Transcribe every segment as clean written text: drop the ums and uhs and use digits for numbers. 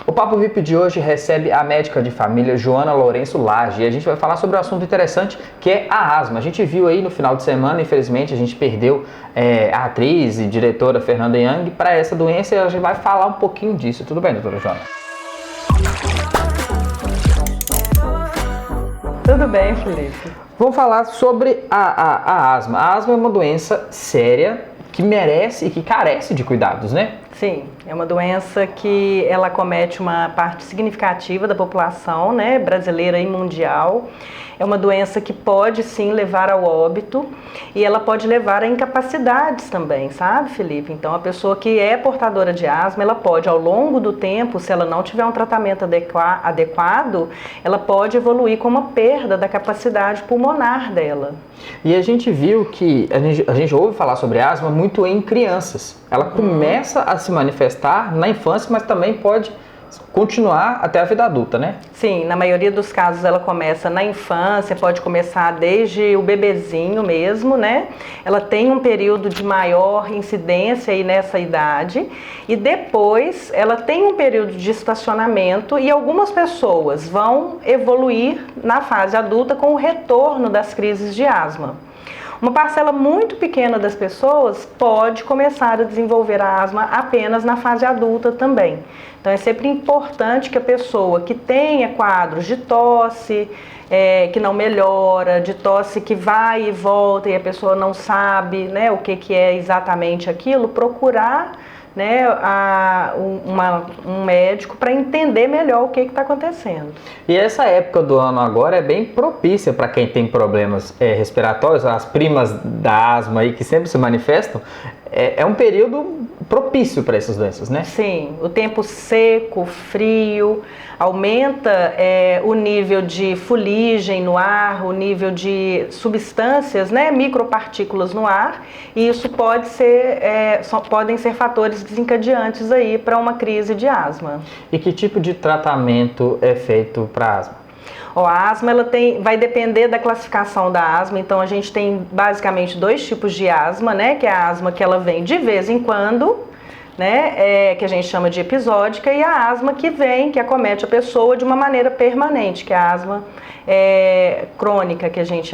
O Papo VIP de hoje recebe a médica de família Joana Lourenço Lage e a gente vai falar sobre um assunto interessante que é a asma. A gente viu aí no final de semana, infelizmente, a gente perdeu a atriz e diretora Fernanda Young para essa doença e a gente vai falar um pouquinho disso. Tudo bem, doutora Joana? Tudo bem, Felipe. Vamos falar sobre a asma. A asma é uma doença séria que merece e que carece de cuidados, né? Sim, é uma doença que ela acomete uma parte significativa da população, né, brasileira e mundial. É uma doença que pode sim levar ao óbito e ela pode levar a incapacidades também, sabe, Felipe? Então a pessoa que é portadora de asma, ela pode ao longo do tempo, se ela não tiver um tratamento adequado, ela pode evoluir com uma perda da capacidade pulmonar dela. E a gente viu que a gente ouve falar sobre asma muito em crianças. Ela começa a se manifestar na infância, mas também pode continuar até a vida adulta, né? Sim, na maioria dos casos ela começa na infância, pode começar desde o bebezinho mesmo, né? Ela tem um período de maior incidência aí nessa idade e depois ela tem um período de estacionamento e algumas pessoas vão evoluir na fase adulta com o retorno das crises de asma. Uma parcela muito pequena das pessoas pode começar a desenvolver a asma apenas na fase adulta também. Então é sempre importante que a pessoa que tenha quadros de tosse, que não melhora, de tosse que vai e volta e a pessoa não sabe, né, o que é exatamente aquilo, procurar, né, um médico para entender melhor o que está acontecendo. E essa época do ano agora é bem propícia para quem tem problemas respiratórios, as primas da asma aí que sempre se manifestam, é um período propício para essas doenças, né? Sim, o tempo seco, frio, aumenta o nível de fuligem no ar, o nível de substâncias, né, micropartículas no ar, e isso podem ser fatores desencadeantes aí para uma crise de asma. E que tipo de tratamento é feito para asma? A asma vai depender da classificação da asma, então a gente tem basicamente dois tipos de asma, né? Que é a asma que ela vem de vez em quando, né? Que a gente chama de episódica, e a asma que acomete a pessoa de uma maneira permanente, que é a asma crônica que a gente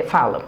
fala.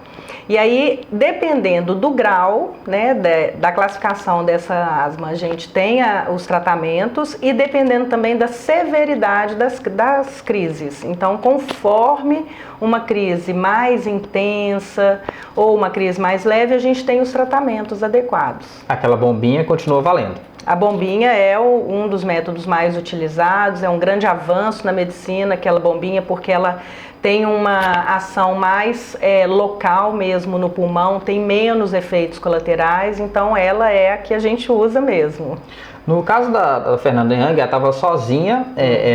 E aí, dependendo do grau, né, da classificação dessa asma, a gente tem os tratamentos e dependendo também da severidade das crises. Então, conforme uma crise mais intensa ou uma crise mais leve, a gente tem os tratamentos adequados. Aquela bombinha continua valendo. A bombinha é um dos métodos mais utilizados, é um grande avanço na medicina, aquela bombinha, porque ela tem uma ação mais local mesmo no pulmão, tem menos efeitos colaterais, então ela é a que a gente usa mesmo. No caso da Fernanda Young, ela estava sozinha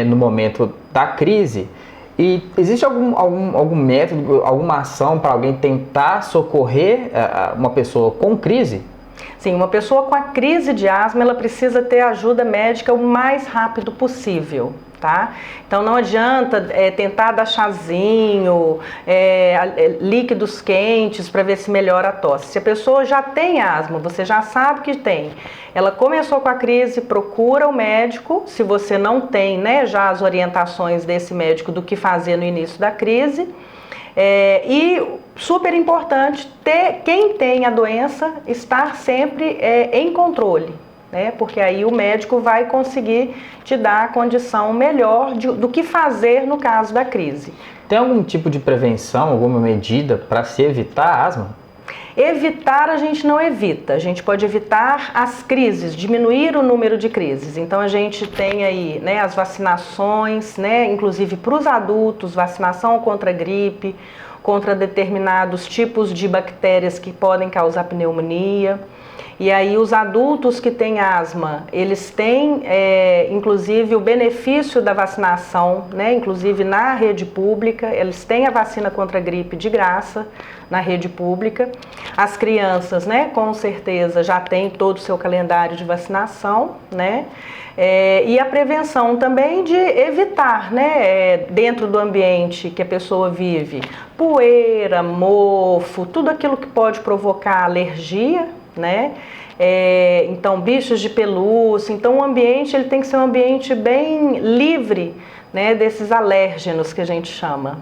no momento da crise. E existe algum método, alguma ação para alguém tentar socorrer uma pessoa com crise? Sim, uma pessoa com a crise de asma, ela precisa ter ajuda médica o mais rápido possível, tá? Então não adianta tentar dar chazinho, líquidos quentes para ver se melhora a tosse. Se a pessoa já tem asma, você já sabe que tem, ela começou com a crise, procura o médico, se você não tem, né, já as orientações desse médico do que fazer no início da crise. E super importante quem tem a doença estar sempre em controle, né? Porque aí o médico vai conseguir te dar a condição melhor do que fazer no caso da crise. Tem algum tipo de prevenção, alguma medida para se evitar a asma? Evitar a gente não evita, a gente pode evitar as crises, diminuir o número de crises. Então a gente tem aí, né, as vacinações, né, inclusive para os adultos, vacinação contra gripe, contra determinados tipos de bactérias que podem causar pneumonia. E aí os adultos que têm asma, eles têm inclusive o benefício da vacinação, né? Inclusive na rede pública, eles têm a vacina contra a gripe de graça na rede pública. As crianças, né, com certeza já têm todo o seu calendário de vacinação, né? E a prevenção também de evitar, né, dentro do ambiente que a pessoa vive, poeira, mofo, tudo aquilo que pode provocar alergia, né? então bichos de pelúcia. Então o ambiente ele tem que ser um ambiente bem livre, né, desses alérgenos que a gente chama.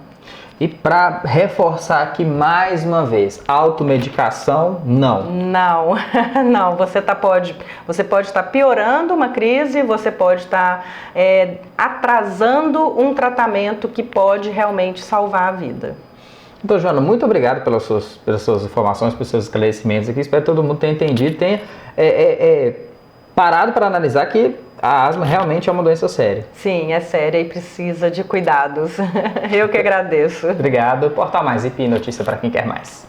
E para reforçar aqui mais uma vez, automedicação, não. Não, não. Você pode estar piorando uma crise, você pode estar atrasando um tratamento que pode realmente salvar a vida. Então, Joana, muito obrigado pelas suas informações, pelos seus esclarecimentos aqui. Espero que todo mundo tenha entendido, tenha parado para analisar que a asma realmente é uma doença séria. Sim, é séria e precisa de cuidados. Eu que agradeço. Obrigado. Portal Mais IP, notícia para quem quer mais.